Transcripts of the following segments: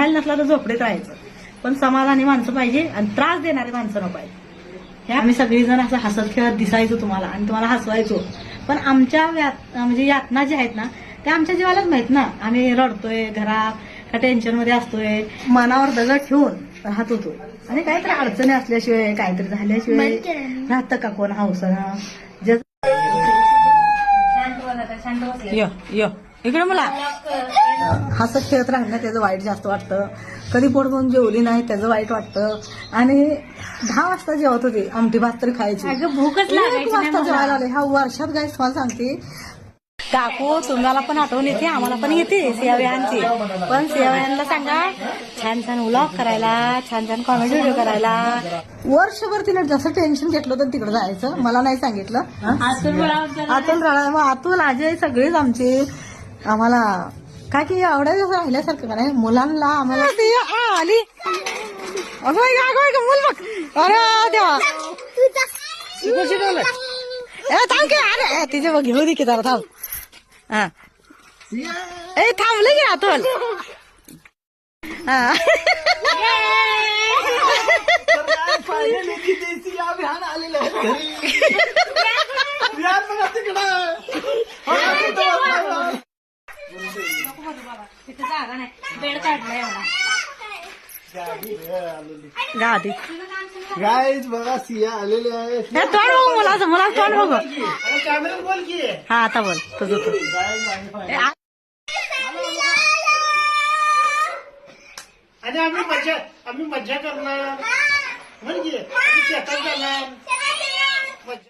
उठायला नसला तर झोपडीत राहायचं, पण समाधानी माणसं पाहिजे आणि त्रास देणारी माणसं नको पाहिजे. हे आम्ही सगळेजण असं हसत खेळत दिसायचो तुम्हाला आणि तुम्हाला हसवायचो, पण आमच्या म्हणजे यातना ज्या आहेत ना त्या आमच्या जीवालाच माहित ना. आम्ही रडतोय घरात का टेन्शन मध्ये असतोय, मनावर दगड ठेवून राहत होतो आणि काहीतरी अडचणी असल्याशिवाय काहीतरी झाल्याशिवाय राहतं का कोण हौसना. इकडे मला हसत खेळत राहणं त्याचं वाईट जास्त वाटतं. कधी पोट भरून जेवली नाही त्याचं वाईट वाटतं. आणि 10 वाजता जेवत होते, आमटी भात तरी खायची, भूकच वाजता जेवायला आले. ह्या वर्षात काय तुम्हाला सांगते काकू, तुम्हाला पण आठवण येते आम्हाला पण येते सियाव्यांची, पण सियाव्यांना सांगा छान छान व्लॉग करायला, छान छान कॉमेडी व्हिडिओ करायला. वर्षभर तिने जसं टेन्शन घेतलं तर तिकडे जायचं, मला नाही सांगितलं. अतुल रडा, मग अतुल अजय सगळेच आमचे आम्हाला काय की एवढ्या दिवस राहिल्यासारखं का नाही मुलांना आम्हाला आली. मुल बघ, अरे देवा थांब की, अरे तिचे बघ घेऊ दे की जरा थांब. हा ए थांबलं की अतुल. हा बेड काढलाय गादी गाईज बघा सिया आलेले आहे. तोंड बघू मला तोंड बघू. कॅमेरा बोल की. हा आता बोल तुझं तू. आणि आम्ही मज्जा करणार म्हण की, आम्ही शेतात जाणार मज्जा.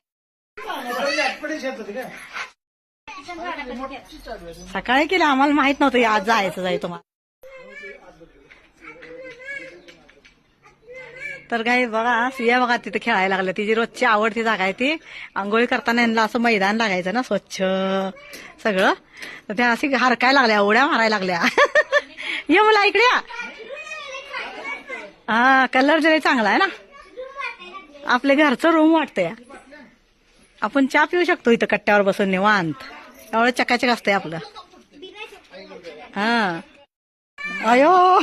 सकाळी केलं आम्हाला माहित नव्हतं आज जायचं तुम्हाला. तर काही बघा सिया बघा तिथे खेळायला लागल्या. तिची रोजची आवडती जागा आहे ती. आंघोळी करताना यांना असं मैदान लागायचं ना स्वच्छ सगळं, तर त्या अशी हरकायला लागल्या, उड्या मारायला लागल्या. ये मला इकडे या. हा कलर जरी चांगला आहे ना, आपल्या घरचं रूम वाटतंय. आपण चहा पिऊ शकतो इथं कट्ट्यावर बसून निवांत, एवढं चकाचक असतंय आपलं. हा अयो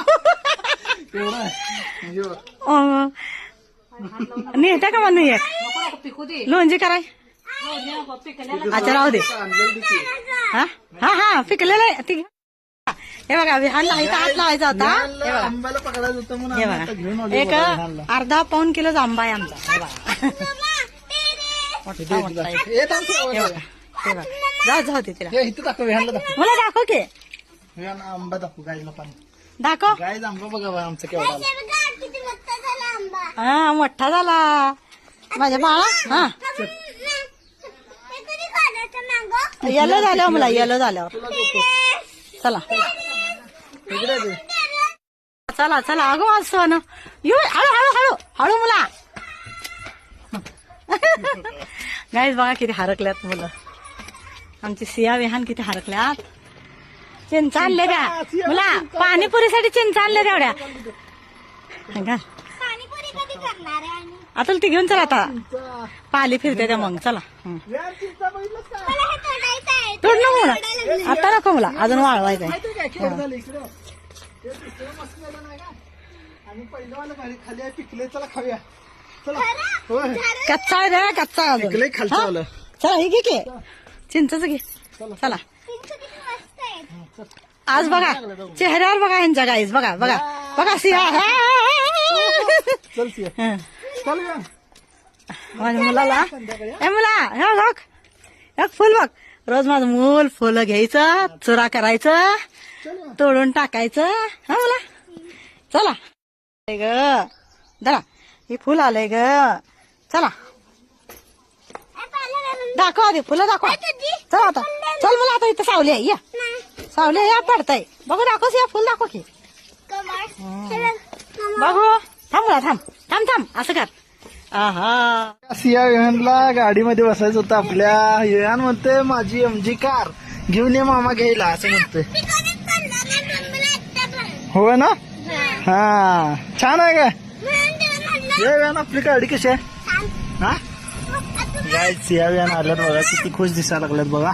नेत्या का म्हणून एक लोणजी कराय. अच्छा राहू दे. हा हा हा पिकलेलं आहे. हे बघा विहानला इथं हात लावायचा होता. आंब्याला पकडायचं होतं म्हणून हे आता घेऊन बघा आलो एक बघा विहानला. अर्धा पाऊण किलो आंबा आहे आमचा. हे बघा मोठा मोठा आहे. हे थांब हे थोडं. बघा हे बघा जाऊ दे तिला. हे इथं दाखव, विहानला दाखव. मला दाखव की, विहान आंबा दाखव गाईला पाणी. दाखव. गाईज आंबा बघा बा आमचा केवढा आला. हा मोठा झाला माझ्या बाळा. हा येलो झाल्यावर मला येलो झाल्यावर तुला देतो. चला इकडे दे. चला चला. अगं आज सण येऊ. हळू हळू हळू हळू मुला. गाईज बघा किती हरकल्यात मुलं आमची. सिया विहान किती हरकल्यात. चिंच आणले द्या मुला, पाणीपुरीसाठी चिंच आणले तेवढ्या. आता ती घेऊन चला, आता पाली फिरते त्या मग. चला विहान चिंचा बघितलंस का? तोड नको मुला, आता नको मुला, अजून वाळवायचंय. माहिती काय खेळ झाले इकडे? ते दुसरं मस्त झालं नाही का? आणि पहिलं वाला खाली आहे, पिकले. चला खाऊया. चला. होय कच्चा आहे रे, कच्चा आहे अजून. पिकले खालचं वालं. चला हे घे की चिंचच घे. चला आज बघा चेहऱ्यावर बघा यांच्या गाईज. बघा बघा बघा सिया. चल सिया. चल विहान. माझ्या मुलाला ए मुला हे बघ, एक फुल बघ. रोज माझं मूल फुलं घ्यायचं, चुरा करायचं, तोडून टाकायचं. हा मुला चला ग धरा, हे फुल आलंय ग. चला दाखव आधी फुलं दाखवा. चला आता चल मुला, आता इथं सावली आहे. या सावली आहे, या पडताय. बघू दाखवस, या फुल दाखव की. बघू थांब मुला, थांब थांब थांब असं कर. आहा सिया विहानला गाडीमध्ये बसायचं होतं आपल्या. विहान म्हणते माझी MG कार घेऊन ये मामा घ्यायला, असं म्हणते. हो ना. हा छान आहे का? ये विहान आपली गाडी कशी आहे? हा काय सिया विहान आल्यात बघा, किती खुश दिसायला लागल्यात बघा.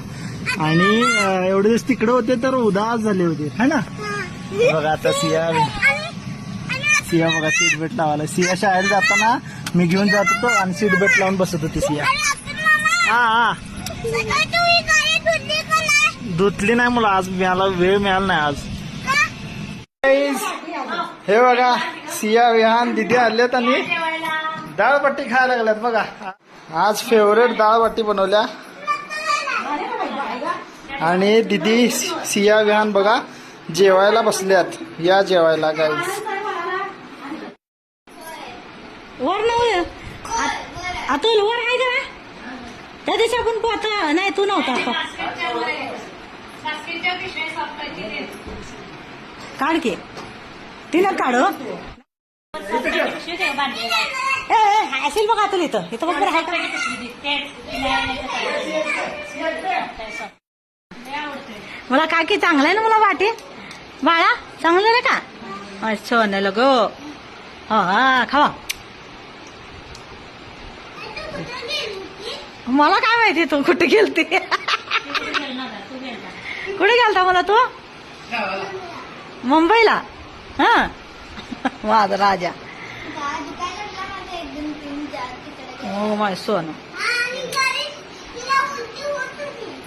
आणि एवढे दिवस तिकडे होते तर उदास झाले होते है ना. बघा आता सिया बघा सीट बेल्ट लावायला. सिया शाळेत जाताना मी घेऊन जात होतो आणि सीट बेल्ट लावून बसत होती सिया. हा धुतली नाही मला आज, मला वेळ मिळाला नाही आज. हे बघा सिया विहान दिदी आलेत आणि डाळबट्टी खायला लागल्यात बघा. आज फेवरेट डाळबट्टी बनवल्या आणि दिदी सिया विहान बघा जेवायला बसल्यात. या जेवायला गाईस. वर नव्हे अतुल वर आहे का? त्या दिवशी आपण पोहता नाही, तू नव्हता काढ की तिनं काढ. असेल बघा अतुल इथं इथं बघ आहे का? मला काय की चांगलं आहे ना मला वाटे बाळा, चांगलं नाही का? अच्छा नाही लग हा खावा. मला काय माहिती तू कुठे गेलती? कुठे गेलता मला तू? मुंबईला. हा माझा राजा. हो माझ सोन.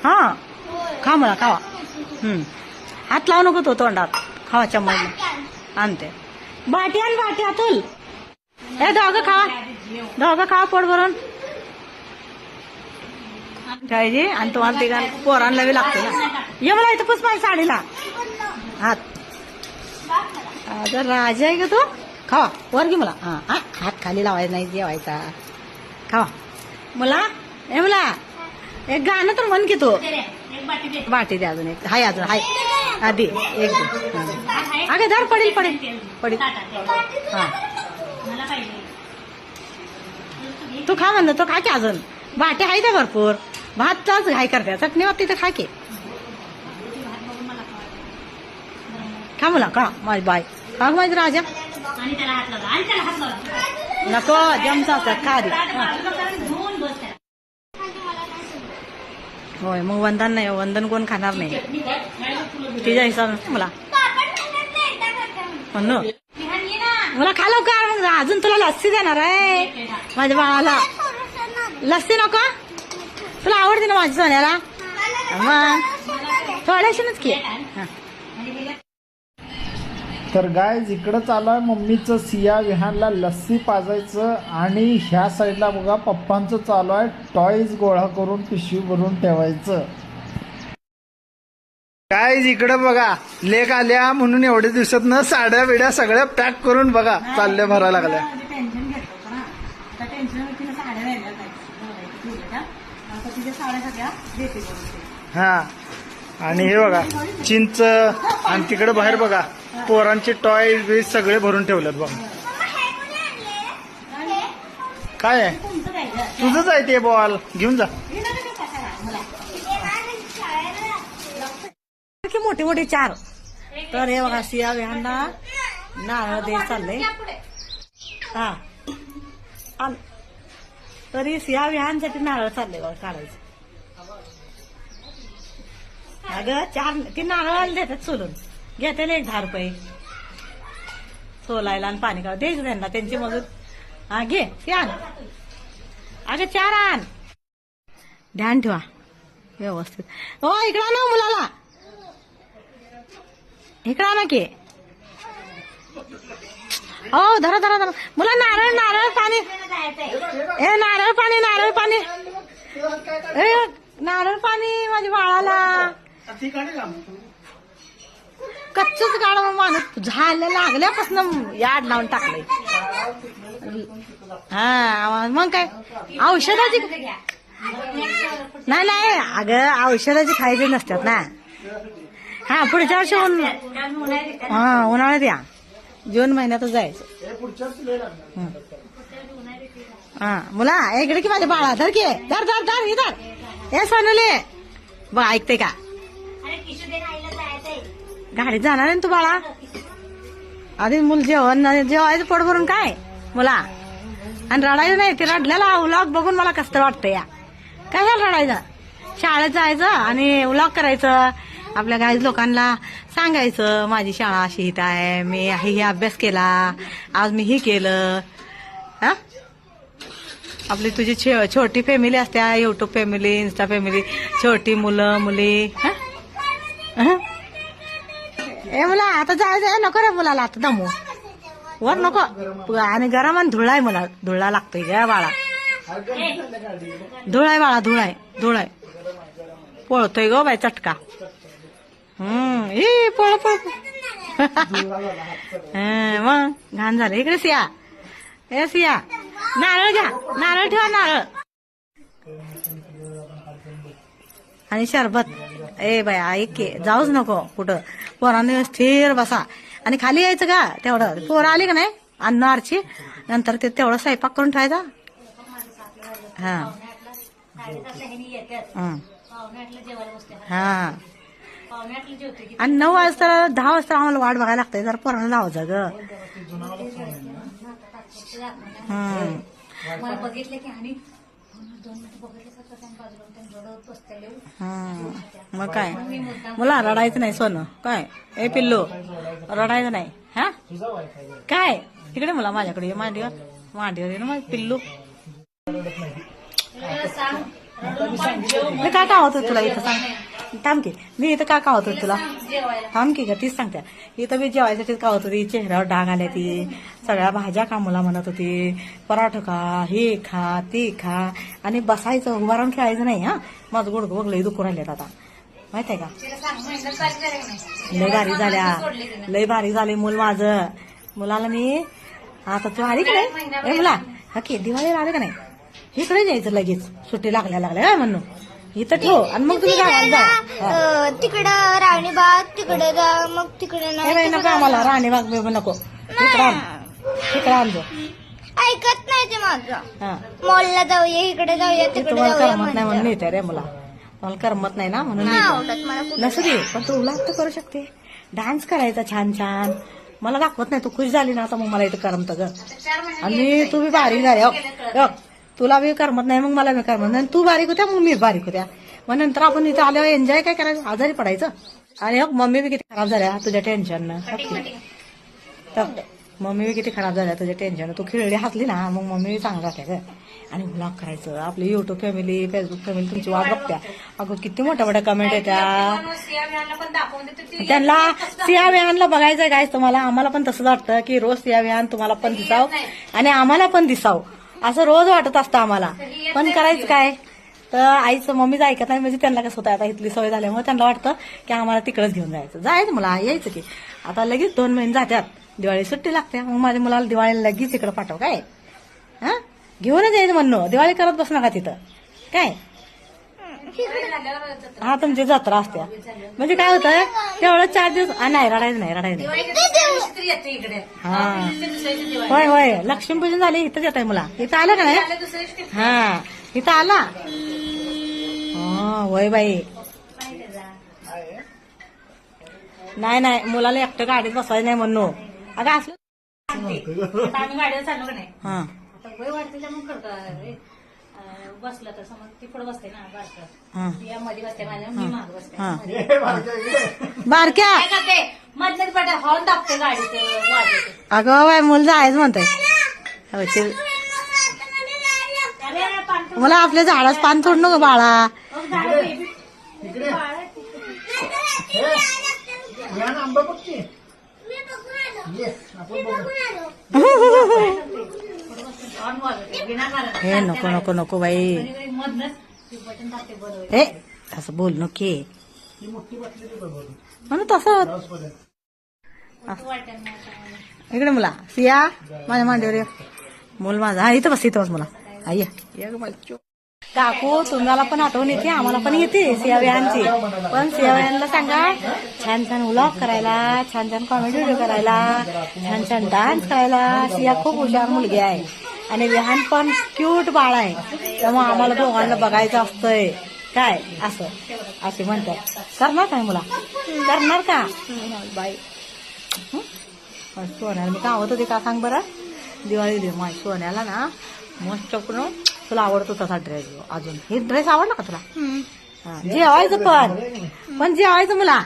हा खा मला खावा. हात लावू नको तो तोंडात. खावा चम्मच आणते. बाटी आण बाटी अतुल. हे दोघं खावा पोट भरून. पाहिजे आणि तुम्हाला ते पोरांना बी लागते ना. ये मला इथं पुस माझ्या साडीला हात. आता राजा आहे का तू? खावा वर घे मला. हा हात खाली लावायचा नाही, जेवायचा. खावा मला. हे मला एक गाणं तर म्हण की तू. बाटी दे अजून एक. हाय अजून हाय आधी एक दे. अगं धर पडेल. हा तू खा म्हणलं तो खा की अजून. बाटे आहे त्या भरपूर. भातच घाई करते. चटणी वाटते तर खा की. खा मला का माझी बाय. खा माझी राजा. नको जमचा खा दे. होय मग वंदन नाही. वंदन कोण खाणार नाही. तिच्या हिसाब मला म्हणू मला खा लवकर. मग अजून तुला लस्सी देणार आहे माझ्या बाळाला. लस्सी नको तुला आवडते ना माझ्या सोन्याला. मग थोड्याशीच की. तर गायज इकडं चालू आहे मम्मीचं सिया विहानला लस्सी पाजायचं आणि ह्या साईडला बघा पप्पांचं चालू आहे टॉयज गोळा करून पिशवी भरून ठेवायचं. गायज इकडं बघा लेक आल्या म्हणून एवढ्या दिवसात न साड्या बिड्या सगळ्या पॅक करून बघा चालल्या भरायला लागल्या. टेन्शन घेतलं ना टेन्शन तिला साड्या राहिल्या साड्या सगळ्या देते. हा आणि हे बघा चिंच आणि तिकडे बाहेर बघा पोरांचे टॉय बी सगळे भरून ठेवलेत बघा. काय आहे तुझंच आहे ते बॉल घेऊन जा. मोठे मोठे 4. तर हे बघा सिया विहानला नारळ दे चाललंय. हा तरी सिया विहानसाठी नारळ चाललंय बघा काढायचं. अगं 4 ते नारळ देतात सोलून. घेते ना 10 रुपये सोलायला आणि पाणी काढ द्यायचं त्यांना त्यांची मदत. हा घे ते आण. अगं 4 आण. ध्यान ठेवा व्यवस्थित. हो इकडं ना मुलाला इकडं ना की. हो धरा मुला नारळ पाणी. ए नारळ पाणी ए नारळ पाणी माझ्या बाळाला. कच्चच गाड माणूस झालं लागल्यापासून याड लावून टाकलंय. हा मग काय औषधाची नाही अगं औषधाची खायची नसतात ना. हा पुढच्या वर्षी हा उन्हाळ्यात या जून महिन्यातच जायचं. हा मुला इकडे की माझ्या बाळा धर की धर इधर. ए सोनुले बघ ऐकते का? गाडीत जाणार आहे ना तू बाळा. आधी मुल जेवायचं पोट भरून काय मुला. आणि रडायचं नाही. ते रडल्याला व्लॉग बघून मला कसं वाटतं या. काय झालं रडायचं? शाळेत जायचं आणि व्लॉग करायचं आपल्या गाईज लोकांना सांगायचं माझी शाळा अशी इथं आहे, मी हे अभ्यास केला, आज मी हे केलं. हा आपली तुझी छोटी फॅमिली असते, युट्यूब फॅमिली, इन्स्टा फॅमिली, छोटी मुलं मुली. ए मुला आता जाय नको रे मुलाला, आता दमू वर नको. आणि गरम आणि धुळाय, मला धुळा लागतोय ग बाळा, धुळाय बाळा, धुळाय पळतोय ग बाय चटका. ए पळ पळ मग घाण झालं. इकडे सिया, ए सिया नारळ घ्या, नारळ ठेवा, नारळ आणि शरबत. ए बाय ऐक की, जाऊच नको कुठं, पोरांनी स्थिर बसा आणि खाली यायचं का तेवढं. पोरं आली का नाही अन्नारची नंतर ते तेवढं स्वयंपाक करून ठेवायचा. हा हा आणि 9 वाजता 10 वाजता आम्हाला वाट बघायला लागतंय, जरा पोरांना लावायचं ग. मग काय मला रडायचं नाही सोनं. काय ए पिल्लू रडायचं नाही. हा काय तिकडे मला माझ्याकडे मांडीवर ये ना माझं पिल्लू. मी काय का होतो तुला इथं, सांग थांब की, मी इथं का होतो तुला, थांब की ग, तीच सांगते. इथं मी जेवायसाठीच का होत होती, चेहऱ्यावर डाग आल्या ती, सगळ्या भाज्या कामूला म्हणत होती, पराठा खा, हे खा ते खा, आणि बसायचं उभा राहून खेळायचं नाही. हा माझं गुडघं बघलंय दुखू राहिलेत आता, माहित आहे का. लय भारी झाल्या, लय भारी झाले मूल माझं. मुलाला मी आता तू आली का नाही मुला, हा की दिवाळीला आले का नाही, इकडे जायचं लगेच, सुट्टी लागल्या काय म्हणून इथं ठेव आणि मग तुम्ही जा तिकडं राणीबाग, तिकडे जा, मग तिकडे नाही नको आम्हाला राणीबाग नको, इकडं आणजो. ऐकत नाही ते माझं. हा मॉलला जाऊया, इकडे जाऊया, तिकडे तुम्हाला जाऊया. करमत नाही म्हणून येते रे मुला, मला करमत नाही ना म्हणून नाही आवडत मला कुठं. नसू दे, पण तू उलट तर करू शकते, डान्स करायचा छान छान. मला दाखवत नाही, तू खुश झाली ना आता मग मला इथं करमत ग. आणि तू बी बारीक झाली, तुला बी करमत नाही मग मला बी करमत नाही. तू बारीक होत्या मग मी बारीक होत्या, मग नंतर आपण इथं आल्यावर एन्जॉय काय करायचं, आजारी पडायचं. आणि मम्मी बी किती खराब झाल्या तुझ्या टेन्शननं, मम्मी बी किती खराब झाल्या तुझ्या टेन्शन. तू खिळडी हसली ना मग मम्मी बी चांगलं राहते ग. आणि व्लॉग करायचं, आपली युट्यूब फॅमिली, फेसबुक फॅमिली तुमची वाट बघत्या. अगं किती मोठ्या मोठ्या कमेंट येत्या, त्यांना सिया विहानला बघायचंय काय तुम्हाला. आम्हाला पण तसंच वाटतं की रोज सिया विहान तुम्हाला पण दिसाव आणि आम्हाला पण दिसाव, असं रोज वाटत असतं आम्हाला. पण करायचं काय, तर आईचं मम्मीचं ऐकत नाही म्हणजे त्यांना कसं होतं, आता इथली सवय झाल्यामुळे त्यांना वाटतं की आम्हाला तिकडंच घेऊन जायचं मला यायचं की. आता लगेच 2 महिने जात्यात, दिवाळी सुट्टी लागते, मग माझ्या मुलाला दिवाळीला लगेच इकडं पाठव काय. हा घेऊनच यायचं म्हणणं, दिवाळी करत बस नका तिथं काय. हा तुमची जत्रा असते म्हणजे काय होतं तेवढं 4 दिवस. नाही रडायचं नाही. हा होय लक्ष्मीपूजन झाली इथंच येत आहे मुला, इथं आलं का नाही. हा इथं आला, होय बाई. नाही मुलाला एकटं गाडीत बसवायचं नाही म्हणून. अगं असलं आम्ही गाडीवर चाललो का नाही, हा वय वाढते मग बसलं तर समज ती पुढे बसते ना, मध्ये बसते माझ्या, मी माग बसते बारक्या मधल्याच पाट्या हॉर्न दाबते गाडीचं वाजते. अगं बाय मुलं जायचं म्हणतंय, मला आपल्या झाडाच पान तोड नको बाळा. हे नको बाई, हे असं बोल नको म्हणून तसं. इकडे मुला सिया माझ्या मांडीवर ये, मूल माझा. हा इथं बस मुला. आई काकू तुम्हाला पण आठवण येते, आम्हाला पण येते सिया विहानची. पण सिया विहानला सांगा छान छान व्लॉग करायला, छान छान कॉमेडी व्हिडिओ करायला, छान छान डान्स करायला. सिया खूप हुशार मुलगी आहे आणि विहान पण क्यूट बाळ आहे, त्यामुळे आम्हाला दोघांना बघायचं असतंय काय असे म्हणतात. करणार काय मुला, करणार का बाई. सोन्याला मी काय होतं ते का सांग बरं, दिवाळी दे माझ्या सोन्याला ना मस्त करून. तुला आवडतो तसा ड्रेस, अजून हे ड्रेस आवडला का तुला. जेवायचं पण जेवायचं मला.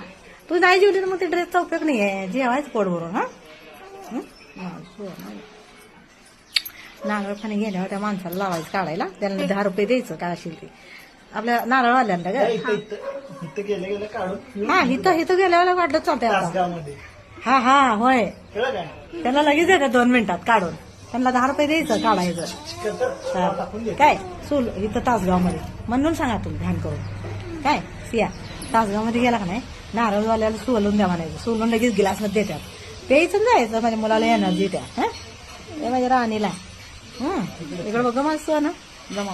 तू नाही जेवली तर मग ते ड्रेसचा उपयोग नाहीये. जेवायचं पोट भरून. नारळ पाणी गेल्यावर त्या माणसाला लावायचं काढायला. त्याला 10 रुपये द्यायचं काय असेल ते आपल्या नारळवाल्यांना ग. हा इथं गेल्यावर वाटलं चालतंय आता. हा होय. त्याला लगेच येतं 2 मिनिटात काढून. त्यांना 10 रुपये द्यायचं काढायचं. काय चूल इथं तासगाव मध्ये म्हणून सांगा तुम्ही ध्यान करून. काय सिया तासगाव मध्ये गेला का नाही नारळवाल्याला सोलून द्या म्हणायचं. सोलून लगेच गिलास मध्ये देतात. प्यायचं जायचं माझ्या मुलाला एनर्जी द्या. हे माझ्या राणीला. इकडे बघ माझं सो ना जमा.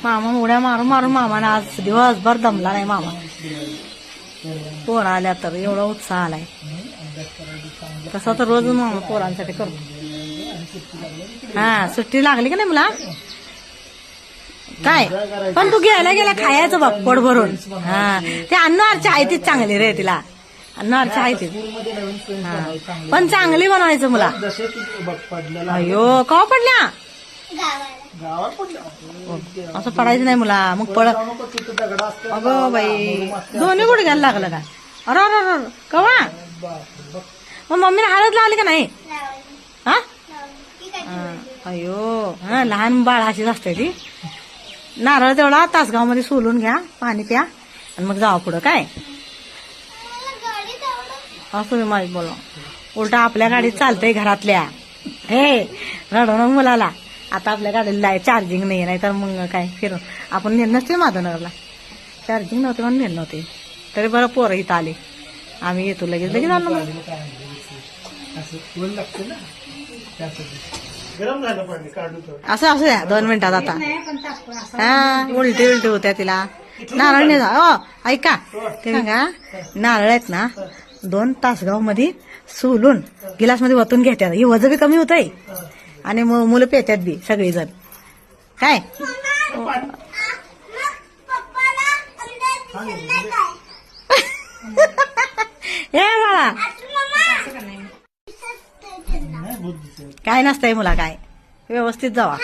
मामा उड्या मारून मामाने आज दिवसभर दमला नाही मामा. पोर आल्या तर एवढा उत्साह आलाय. तसा तर रोज मामा पोरांसाठी करतो. हा सुट्टी लागली का नाही मुला. काय पण तू गेला खायचं बघ पोट भरून. हा ते अन्नवारची आहे तीच चांगली रे. तिला अन्नवारची आहे ती पण चांगली बनवायचं मुला. अयो कवा पडल्या असं पडायचं नाही मुला. मग पड अगं बाई दोन्ही गुडघ्याला लागलं का. अरे कवा मग मम्मीने हळद लावली का नाही. हा अयो लहान बाळ अशीच असते ती. नारळ तेवढा तासगाव मध्ये सोलून घ्या पाणी प्या आणि मग जावा पुढं. काय असं माझी बोला उलटा आपल्या गाडीत चालतंय घरातल्या. हे रडवणं मुलाला. आता आपल्या गाडीला चार्जिंग नाही तर मग काय फिरून आपण नेलं नसते माधवनगरला. चार्जिंग नव्हते म्हणून नेलं नव्हते. तरी बरं पोरं इथं आले. आम्ही येतो लगेच आलो मग. असं असू द्या 2 मिनिटात. आता उलटी होत्या तिला. नारळ नाही जा ऐका ते सांगा. नारळ आहेत ना 2 तासगाव मध्ये सोलून गिलास मध्ये वतून घेतात. हे वजन बी कमी होतंय आणि मुलं पेत्यात बी सगळेजण. काय हे बाळा काय नसतंय मुला. काय व्यवस्थित जावा.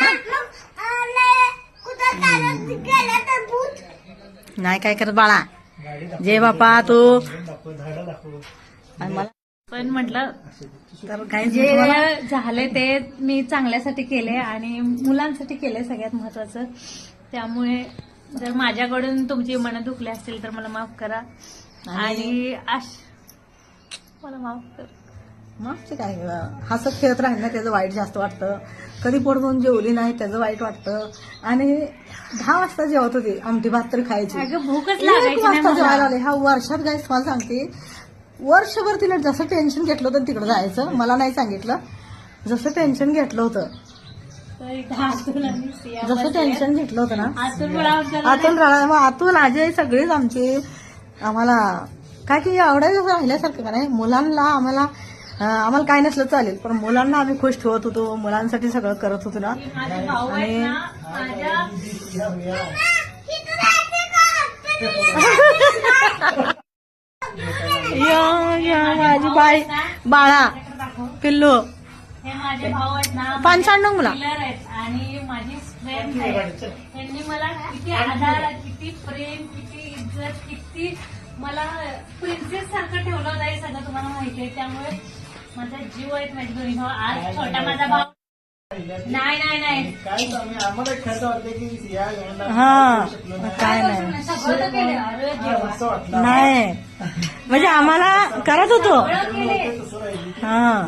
नाही काय करत बाळा. जे बापा तू मला पण म्हटलं तर काय जे झाले ते मी चांगल्यासाठी केले आणि मुलांसाठी केले सगळ्यात महत्वाचं. त्यामुळे जर माझ्याकडून तुमची मनं दुखली असतील तर मला माफ करा आणि मला माफ कर. मग काय हसत खेळत राहील ना त्याचं वाईट जास्त वाटतं. कधी पोट भरून जेवली नाही त्याचं वाईट वाटतं. आणि 10 वाजता जेवत होती आमटी भात तरी खायची. भूकच 1 लागायची नाही वाजता मला. जेवायला आले. ह्या वर्षात काय तुम्हाला सांगते वर्षभर तिला जसं टेन्शन घेतलं होतं तिकडे जायचं. मला नाही सांगितलं. जसं टेन्शन घेतलं होतं जसं टेन्शन घेतलं होतं ना आतून आतून अजय सगळेच आमचे आम्हाला काय की एवढं राहिल्यासारखं का नाही. मुलांना आम्हाला काय नसलं चालेल पण मुलांना आम्ही खुश ठेवत होतो. मुलांसाठी सगळं करत होतो ना. आणि माझी बाई बाळा पिल्लू हे माझे भाऊ आहेत ना. पान सांडू मुला. आणि माझी फ्रेंड आहे. त्यांनी मला किती आधार किती प्रेम किती इज्जत किती मला प्रिन्सेस सारखं ठेवलं होतं हे सगळं तुम्हाला माहिती आहे. त्यामुळे माझा जीव आहेत माझे दोन्ही भाऊ. आज छोटा माझा भाऊ नाही आम्हाला खरं वाटतं की हा काय नाही सगळं केलं. अरे देवा. नाही म्हणजे आम्हाला करत होतो. हा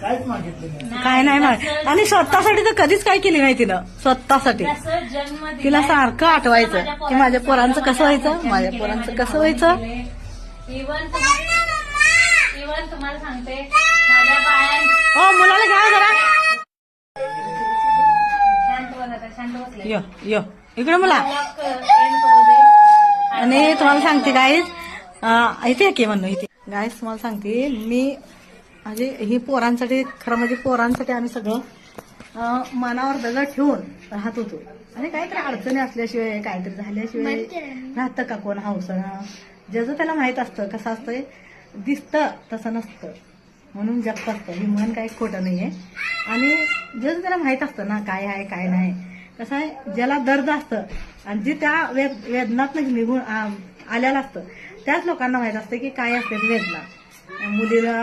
काहीच मागितलं काय नाही माग आणि स्वतःसाठी तर कधीच काय केली नाही तिनं. स्वतःसाठी जसं जन्म तिला सारखं आठवायचं की माझ्या पोरांचं कसं व्हायचं माझ्या पोरांचं कसं व्हायचं. इव्हन तुम्हाला सांगते माझ्या पायात ओ मुलाला घ्या जरा. शांत बसले. यो इकडे मुला. आणि तुम्हाला सांगते गाईज इथे की म्हणून इथे गाईज तुम्हाला सांगते मी म्हणजे ही पोरांसाठी खरं म्हणजे पोरांसाठी आम्ही सगळं मनावर दगड ठेवून राहत होतो. आणि काहीतरी अडचणी असल्याशिवाय काहीतरी झाल्याशिवाय राहतं का कोण हौसना. ज्याचं त्याला माहित असतं कसं असतंय. दिसतं तसं नसतं. म्हणून जगत असतं. ही म्हण काही खोटं नाहीये. आणि जसं त्याला माहित असतं ना काय आहे काय नाही. कसं आहे, ज्याला दर्द असतं आणि जे त्या वेदनातनं निघून आलेलं असतं त्याच लोकांना माहित असतं की काय असते ती वेदना. मुलीला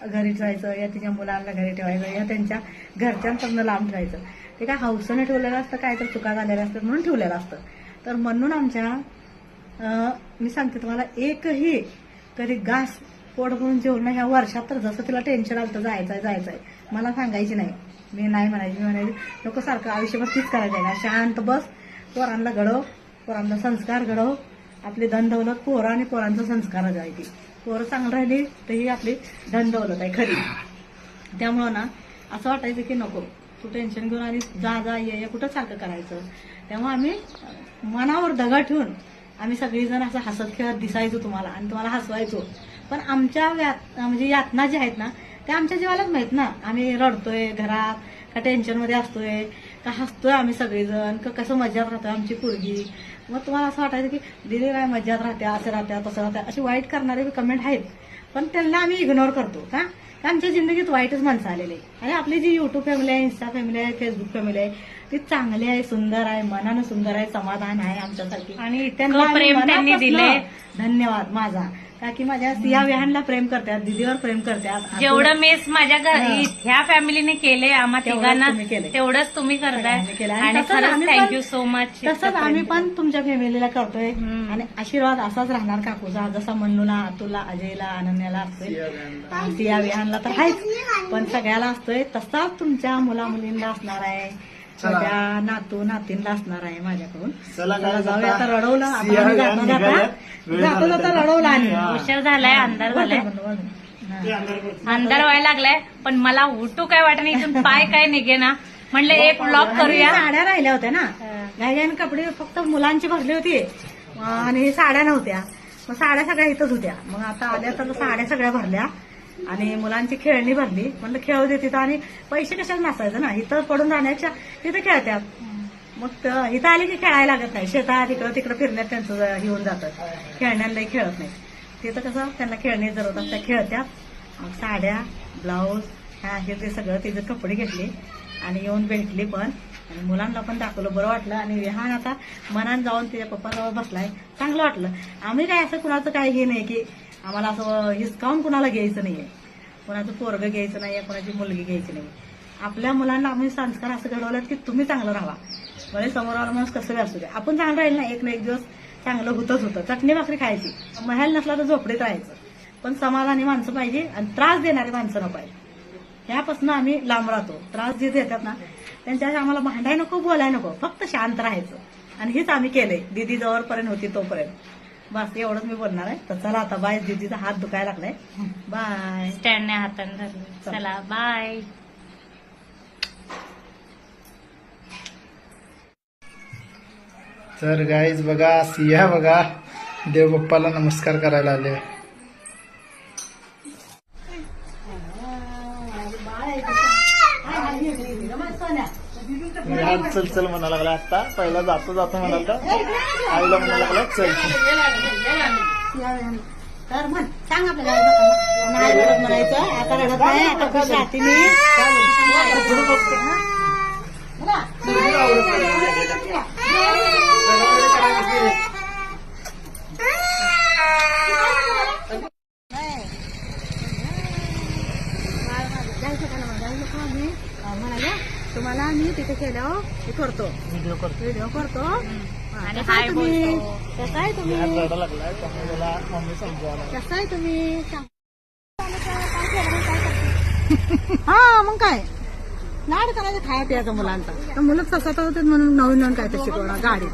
घरी ठेवायचं या तिच्या मुलांना घरी ठेवायचं या त्यांच्या घरच्यांकडनं लांब ठेवायचं. ते काय हौसने ठेवलेलं असतं, काय तर चुका झालेल्या असतात म्हणून ठेवलेलं असतं. तर म्हणून आमच्या मी सांगते तुम्हाला, एकही कधी घास पोट भरून जेवण ह्या वर्षात तर जसं तिला टेन्शन आलं तर जायचंय मला सांगायची नाही. मी नाही म्हणायची, मी म्हणायची नको सारखं आयुष्यभर तीच करायचं आहे का, शांत बस, पोरांना घडव, पोरांना संस्कार घडव. आपली धन दौलत पोरं आणि पोरांचा संस्कारच आहे. ती पोरं चांगलं राहिली तर ही आपली धन दौलत आहे खरी. त्यामुळं ना असं वाटायचं की नको तू टेन्शन घेऊन आणि जा ये कुठं सारखं करायचं. त्यामुळे आम्ही मनावर दगड ठेवून आम्ही सगळीजण असं हसत खेळत दिसायचो तुम्हाला आणि तुम्हाला हसवायचो. पण आमच्या म्हणजे यातना ज्या आहेत ना त्या आमच्या जीवालाच माहित ना. आम्ही रडतोय घरात का टेन्शनमध्ये असतोय का हसतोय आम्ही सगळेजण का कसं मज्जात राहतोय आमची पोरगी. मग तुम्हाला असं वाटायचं की दिदी काय मज्जात राहत्या, असं राहत्या तसं राहत्या, अशी वाईट करणारे कमेंट आहेत. पण त्यांना आम्ही इग्नोर करतो का आमच्या जिंदगीत वाईटच माणसं आलेली आहे. आणि आपली जी युट्यूब फॅमिली आहे, इन्स्टा फॅमिली आहे, फेसबुक फॅमिली आहे ती चांगली आहे, सुंदर आहे, मनानं सुंदर आहे, समाधान आहे आमच्यासाठी. आणि इतकं प्रेम त्यांनी दिलंय. धन्यवाद माझा का की माझ्या सिया विहानला प्रेम करतात, दीदीवर प्रेम करतात. जेवढं मेस माझ्या घरी ह्या फॅमिलीने केले आम्हा तेवढंच तिघांना तुम्ही केलंय. तेवढंच तुम्ही करताय. केलं. आणि तसंच खरंच आम्ही पण- थँक्यू सो मच. तसंच आम्ही पण तुमच्या फॅमिलीला करतोय. आणि आशीर्वाद असाच राहणार काकूचा, जसा मन्नूला, अतुलला, अजयला, अनन्याला असतोय, सिया विहानला तर आहेच, पण सगळ्याला असतोय तसाच तुमच्या मुला मुलींना असणार आहे, छोट्या नातू नातींना असणार आहे माझ्याकडून. चला जाऊया आता रडवलं जाता रडवलं आणि उशीर झालाय, अंधार झालाय, अंधार व्हायला लागलाय. पण मला उठू काय वाटत नाही, इथून पाय काय निघे ना. म्हणलं एक ब्लॉग करूया. साड्या राहिल्या होत्या ना घाईघाईने, कपडे फक्त मुलांची भरली होती आणि साड्या नव्हत्या. मग साड्या सगळ्या इथंच होत्या. मग आता आल्या तर साड्या सगळ्या भरल्या आणि मुलांची खेळणी भरली. म्हणलं खेळू दे तिथं, आणि पैसे कशाला नसायचं ना, इथं पडून राहण्याच्या तिथं खेळतात. मग इथं आले की खेळायला लागत नाही. शेतात तिकडं फिरण्यात त्यांचं घेऊन जातात, खेळण्यांनाही खेळत नाही. तिथं कसं त्यांना खेळणी जरवतात, त्या खेळत्यात. मग साड्या, ब्लाऊज ह्या आहे ते सगळं तिचे कपडे घेतले आणि येऊन भेटली पण, आणि मुलांना पण दाखवलं, बरं वाटलं. आणि विहान आता मनात जाऊन तिच्या पप्पाजवळ बसलाय, चांगलं वाटलं. आम्ही काय असं कुणाचं काही हे नाही की आम्हाला असं हिसकावून कुणाला घ्यायचं नाहीये, कुणाचं पोरगं घ्यायचं नाहीये, कुणाची मुलगी घ्यायची नाही. आपल्या मुलांना आम्ही संस्कार असं घडवलं की तुम्ही चांगलं राहा, म्हणजे समोरवाला माणूस कसं बी असू दे, आपण चांगलं राहील ना. एक ना एक दिवस चांगलं होतं. चटणी भाकरी खायची, महल नसला तर झोपडीत राहायचं, पण समाधानी माणसं पाहिजे आणि त्रास देणारी माणसं नको पाहिजे. ह्यापासून आम्ही लांब राहतो. त्रास जे देतात ना त्यांच्याशी आम्हाला भांडाय नको, बोलाय नको, फक्त शांत राहायचं. आणि हेच आम्ही केलंय. दीदी जवळपर्यंत होती तोपर्यंत. बस एवढंच मी बोलणार आहे. तर चला आता बाय. दीदीचा हात दुखायला लागलाय. बाय. स्टँडने हाताने धरले. चला बाय. तर गाईज बघा, सिया बघा देवबाप्पाला नमस्कार करायला आले. चल चल म्हणा लागला. आता पहिला जातो म्हणाला, आईला म्हणा लागला चल. तर म्हण सांग आपल्याला नाही रडत म्हणायचं. आता रडत नाही, आता खुश राहते मी. म्हणाल्या तुम्हाला मी तिथे केल्यावर हे करतो, व्हिडिओ करतो. आणि कसं आहे हाय तुम्ही? बोलतो. कसं आहे तुम्ही? रडा लागलाय, त्यामुळे मला मम्मी समजावला. कसं आहे तुम्ही? हा मग काय लाड करायचं, खाया प्यायचं मुलांचा. तर मुलं तसं तर होते म्हणून नवीन नवीन काय तर शिकवणार गाडीत.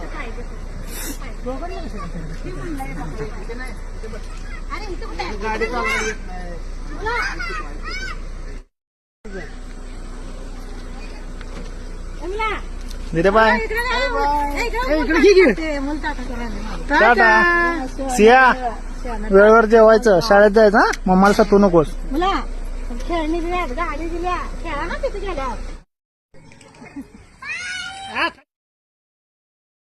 गाडी चालवली दिरे बाय. टाटा. सिया वेळेवर जेवायचं, शाळेत जायचं. मम्माला सतू नकोस. मुला खेळणी दिल्या, गाडी दिल्या, खेळा ना तिथे गेल्या.